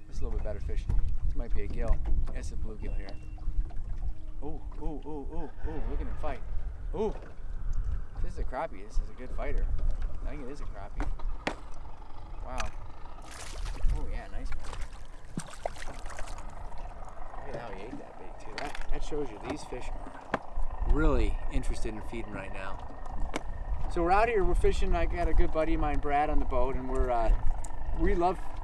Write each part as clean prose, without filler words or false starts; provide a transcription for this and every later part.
This is a little bit better fish. This might be a gill. It's a bluegill here. Ooh, ooh, ooh, ooh, ooh, look at him fight. Ooh, if this is a crappie, this is a good fighter. I think it is a crappie. Wow. Oh yeah, nice one. Look at how he ate that bait too. That shows you these fish are really interested in feeding right now. So we're out here, we're fishing. I got a good buddy of mine, Brad, on the boat, and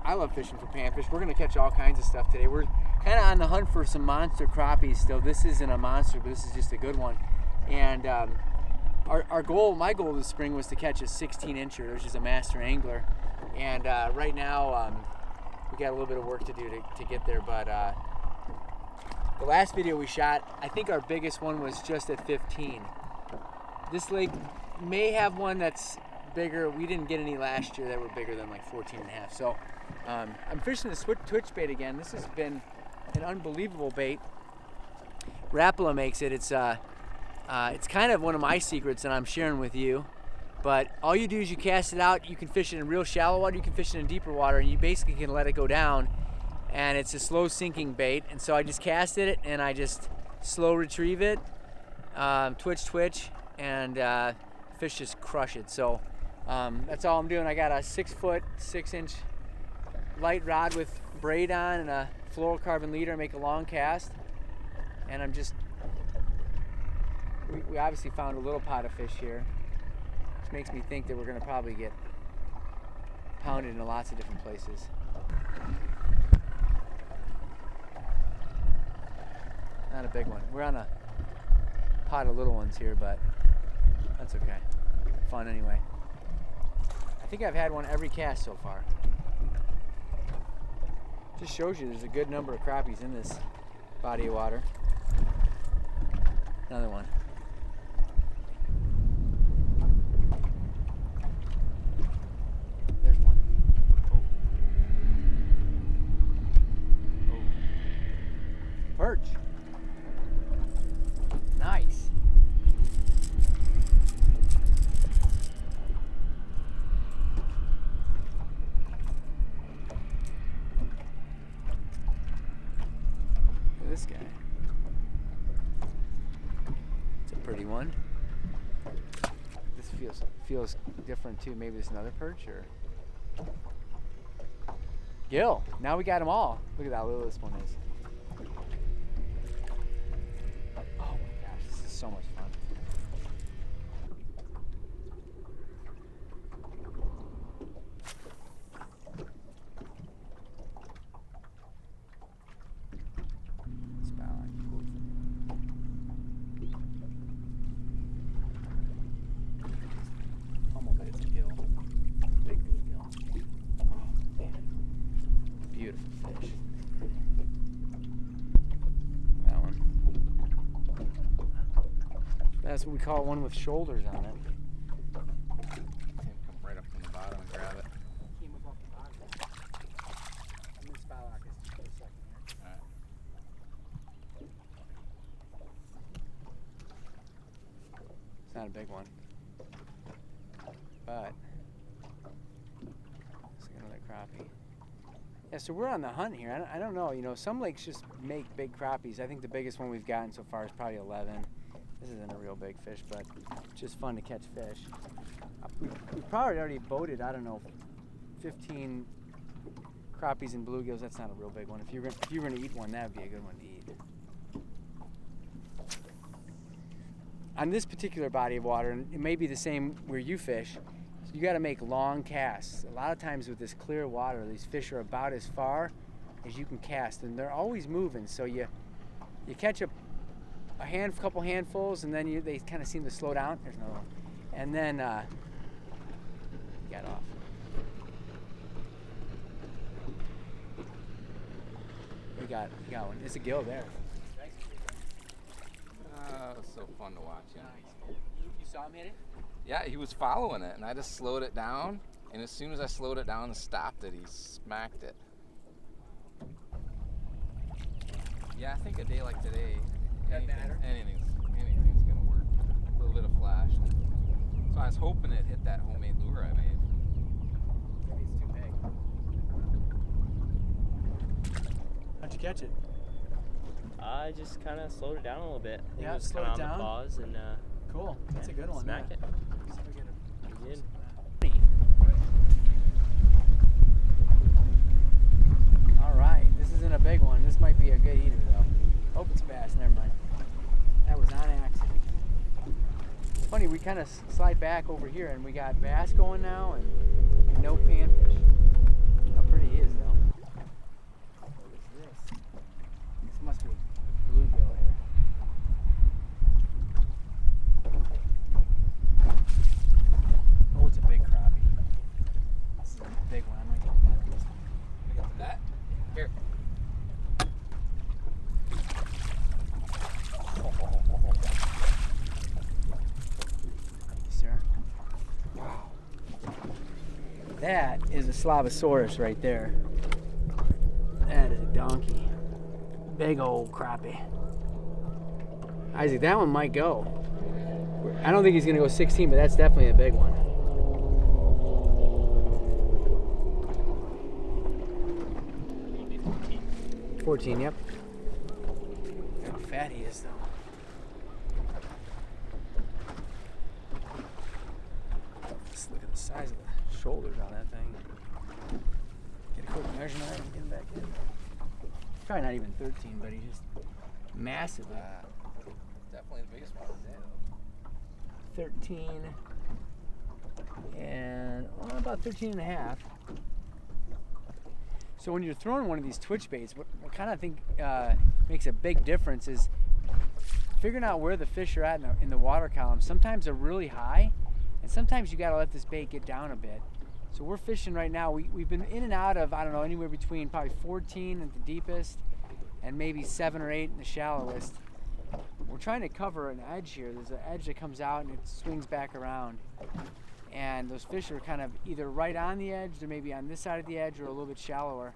I love fishing for panfish. We're gonna catch all kinds of stuff today. We're kind of on the hunt for some monster crappies still. This isn't a monster, but this is just a good one. And my goal this spring was to catch a 16-incher, which is a master angler. And right now, we got a little bit of work to do to get there. But the last video we shot, I think our biggest one was just at 15. This lake may have one that's bigger. We didn't get any last year that were bigger than like 14 and a half. So I'm fishing the twitch bait again. This has been an unbelievable bait. Rapala makes it. It's kind of one of my secrets that I'm sharing with you. But all you do is you cast it out. You can fish it in real shallow water. You can fish it in deeper water, and you basically can let it go down. And it's a slow sinking bait. And so I just casted it, and I just slow retrieve it, twitch, and fish just crush it. So that's all I'm doing. I got a 6-foot, 6-inch light rod with braid on and a Fluoro carbon leader. Make a long cast, and I'm just. We obviously found a little pot of fish here, which makes me think that we're going to probably get pounded in lots of different places. Not a big one. We're on a pot of little ones here, but that's okay. Fun anyway. I think I've had one every cast so far. Just shows you there's a good number of crappies in this body of water. Another one. There's one. Oh. Oh. Perch. Nice. Look at this guy. It's a pretty one. This feels different too. Maybe there's another perch or gill. Now we got them all. Look at how little this one is. Oh my gosh, this is so much fun. That's what we call one with shoulders on it. Come right up from the bottom and grab it. Came up off the bottom. I'm going to spot lock this for a second here. Alright. It's not a big one. But let's get another crappie. Yeah, so we're on the hunt here. I don't know, some lakes just make big crappies. I think the biggest one we've gotten so far is probably 11. This isn't a real big fish, but it's just fun to catch fish. We probably already boated, I don't know, 15 crappies and bluegills. That's not a real big one. If you were going to eat one, that would be a good one to eat. On this particular body of water, and it may be the same where you fish, you got to make long casts. A lot of times with this clear water, these fish are about as far as you can cast, and they're always moving. So you catch a couple handfuls, and then they kind of seem to slow down. There's another one, and then get off. We got one. It's a gill there. It was so fun to watch. Yeah. Nice. You saw him hit it? Yeah, he was following it, and I just slowed it down. And as soon as I slowed it down and stopped it, he smacked it. Yeah, I think a day like today, anything's gonna work. A little bit of flash. So I was hoping it hit that homemade lure I made. Maybe it's too big. How'd you catch it? I just kind of slowed it down a little bit. I think Yeah, it was slowed kind it of on down. the pause and Cool. That's a good one. smacked yeah. it. See if I get a You did. All right, this isn't a big one. This might be a good eater though. Oh, it's bass. Never mind. That was on accident. It's funny, we kind of slide back over here and we got bass going now and no panfish. How pretty he is though. What is this? This must be bluegill here. Oh, it's a big crappie. This is a big one. I might get that on this one. Can I get the net? Here. Thank you, sir. Wow. That is a Slavosaurus right there. That is a donkey. Big old crappie. Isaac, that one might go. I don't think he's going to go 16, but that's definitely a big one. Maybe 14. 14, yep. Look how fat he is, though. Just look at the size of the shoulders on that thing. Get a quick measurement and get him back in. Probably not even 13, but he's just massively. Definitely the biggest one today, 13 and about 13 and a half. So when you're throwing one of these twitch baits, what kind of think makes a big difference is figuring out where the fish are at in the water column. Sometimes they're really high, and sometimes you got to let this bait get down a bit. So we're fishing right now. We've been in and out of, I don't know, anywhere between probably 14 at the deepest and maybe 7 or 8 in the shallowest. We're trying to cover an edge here. There's an edge that comes out and it swings back around. And those fish are kind of either right on the edge, they're maybe on this side of the edge or a little bit shallower.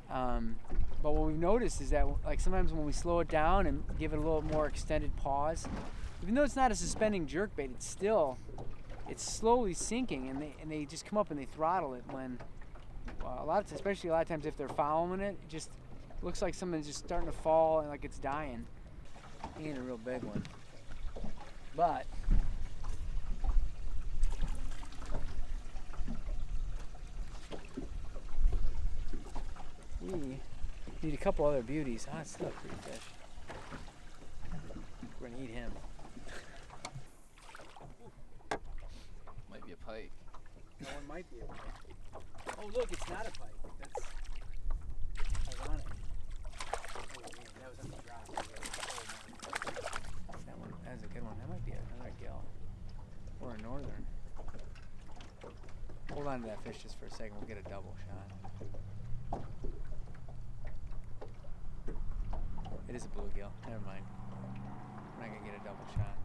But what we've noticed is that like sometimes when we slow it down and give it a little more extended pause, even though it's not a suspending jerkbait, it's slowly sinking, and they just come up and they throttle it when especially a lot of times if they're following it, it just looks like something's just starting to fall and like it's dying. He ain't a real big one, but we need a couple other beauties. Ah, it's still a pretty fish. We're gonna eat him. Might be a pike. That one might be a pike. Oh look, it's not a pike. That's ironic. Oh man, that was on the drop. That one, that's a good one. That might be another gill. Or a northern. Hold on to that fish just for a second. We'll get a double shot. It is a bluegill. Never mind. We're not gonna get a double shot.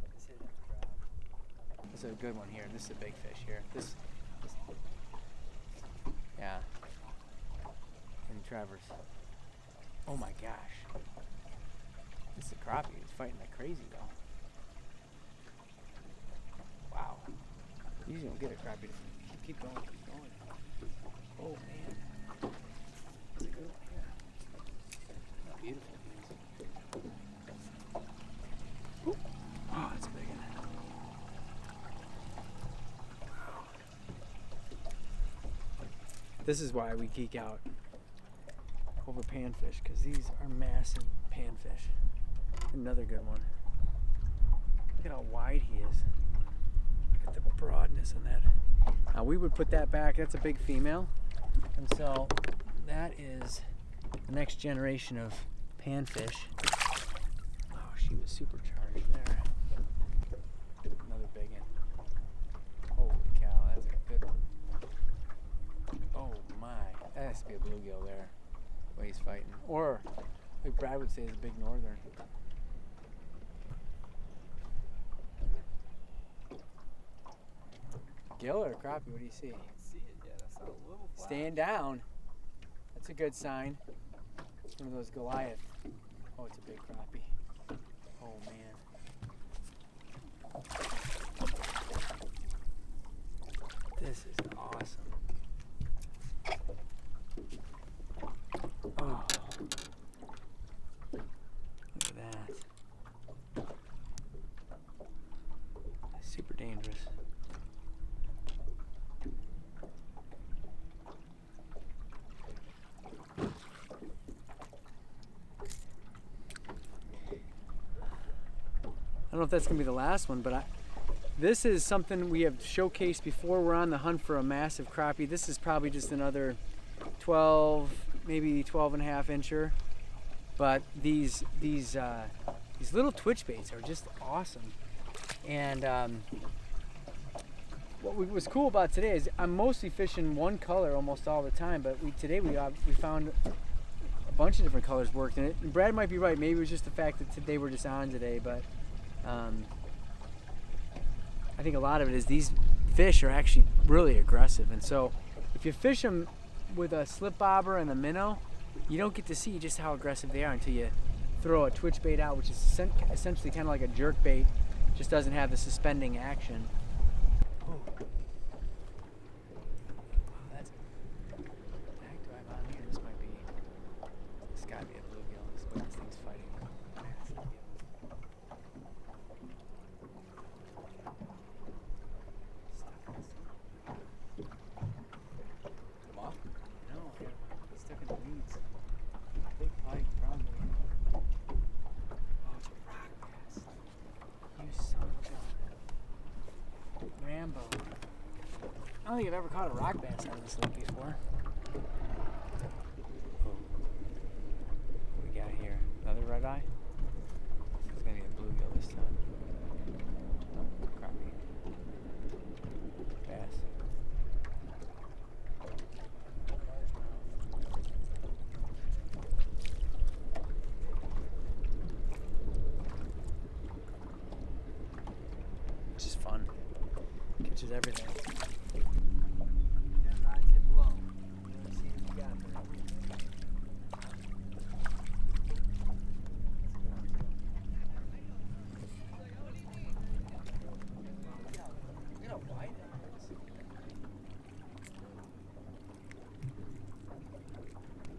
Let's hit it at the drop. This is a good one here. This is a big fish here. This yeah. And Trevor's. Oh my gosh. This is a crappie. He's fighting like crazy though. Wow. You usually don't get a crappie. Keep going, keep going. Oh man. That's a good one here. How beautiful he is. Ooh. Oh, that's a big one. This is why we geek out over panfish, because these are massive panfish. Another good one. Look at how wide he is. Look at the broadness on that. Now we would put that back. That's a big female. And so that is the next generation of panfish. Oh, she was supercharged there. Another big one. Holy cow, that's a good one. Oh my, that has to be a bluegill there, the way he's fighting. Or, like Brad would say, is a big northern. Gill or crappie, what do you see? I don't see it yet. I saw a little flash. Staying down. That's a good sign. It's one of those Goliath. Oh, it's a big crappie. Oh man. This is awesome. don't know if that's gonna be the last one, but this is something we have showcased before. We're on the hunt for a massive crappie. This is probably just another 12, maybe 12 and a half incher. But these little twitch baits are just awesome. And what was cool about today is I'm mostly fishing one color almost all the time, but today we found a bunch of different colors worked in it. And Brad might be right. Maybe it was just the fact that they were just on today, but I think a lot of it is these fish are actually really aggressive. And so if you fish them with a slip bobber and a minnow, you don't get to see just how aggressive they are until you throw a twitch bait out, which is essentially kind of like a jerk bait, just doesn't have the suspending action. Ooh. Wow, that's back to I'm on here. This might be. It's gotta be a bluegill. This is what this thing's fighting. Massive gill. Stuck in this thing. Come on. No, I got him stuck in the weeds. Big pike, probably. Oh, it's a rock bass. You son of a gun. Rambo. I don't think I've ever caught a rock bass out of this lake before. Oh. What we got here? Another red eye? It's gonna be a bluegill this time. Oh, crappie. Bass. It's just fun. Catches everything. That rod tip low. You want to see what you got there. Look how wide that is.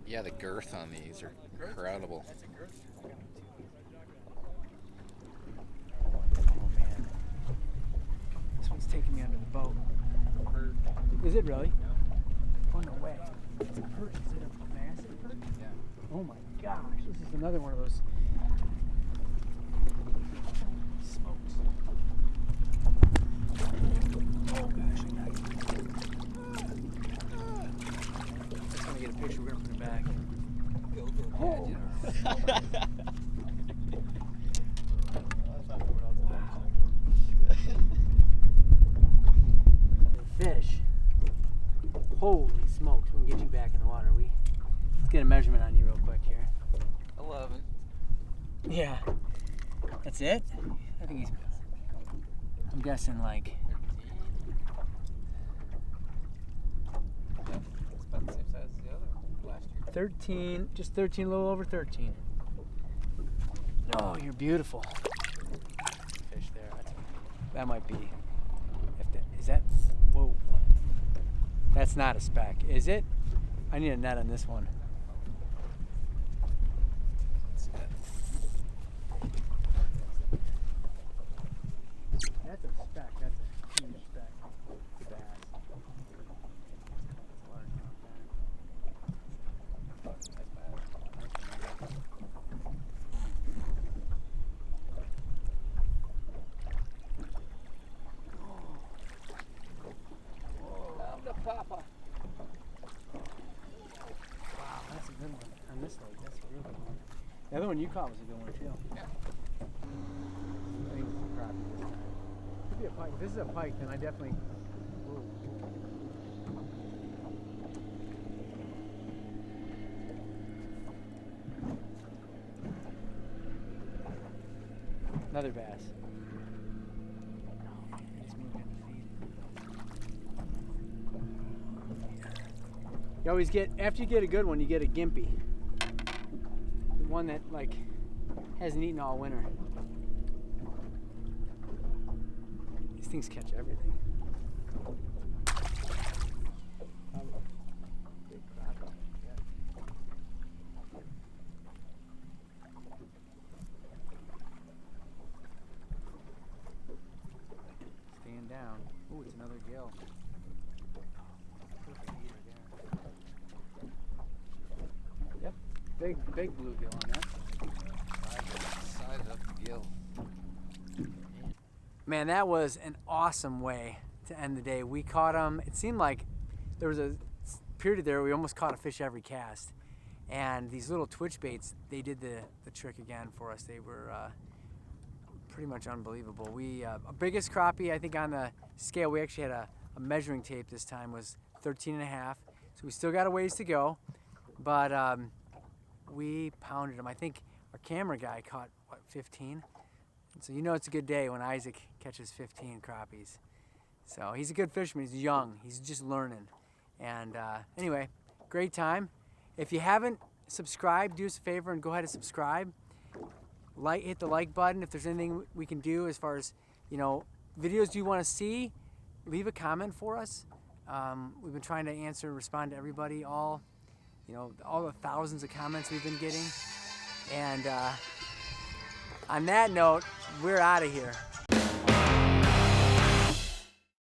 Yeah, the girth on these are incredible. That's a girth. Oh man. This one's taking me under the boat. Is it really? Yeah. Oh no way. It's a perch. Is it a massive perch? Yeah. Oh my gosh. This is another one of those smokes. Oh gosh, I got it. Just want to get a picture. We're going to put it back. Oh. Fish. Holy smokes, we can get you back in the water. Let's get a measurement on you real quick here. 11. Yeah. That's it? I think he's, I'm guessing like 13. It's about the same size as the other last year. 13, just 13, a little over 13. Oh, you're beautiful. Fish there. That might be. Is that? Whoa. That's not a speck, is it? I need a net on this one. That's a speck. That's a huge speck. Bass. Papa. Wow, that's a good one. On this lake, that's a real good one. The other one you caught was a good one too. Yeah. I think it was a crappie this time. Could be a pike. If this is a pike, then I definitely. Whoa. Another bass. Oh, he's moving the feet. You always get, after you get a good one, you get a gimpy. The one that like hasn't eaten all winter. These things catch everything. Big crappie. Yeah. Stand down. Ooh, it's another gill. Yep, big bluegill on that. Size up the gill. Man, that was an awesome way to end the day. We caught them. It seemed like there was a period there where we almost caught a fish every cast. And these little twitch baits, they did the trick again for us. They were pretty much unbelievable. We biggest crappie, I think on the scale, we actually had a measuring tape this time, was 13.5. So we still got a ways to go, but we pounded them. I think our camera guy caught, what, 15? And so you know it's a good day when Isaac catches 15 crappies. So he's a good fisherman. He's young. He's just learning. And anyway, great time. If you haven't subscribed, do us a favor and go ahead and subscribe. Hit the like button. If there's anything we can do as far as, videos you want to see, leave a comment for us. We've been trying to answer and respond to everybody, all the thousands of comments we've been getting. And on that note, we're out of here.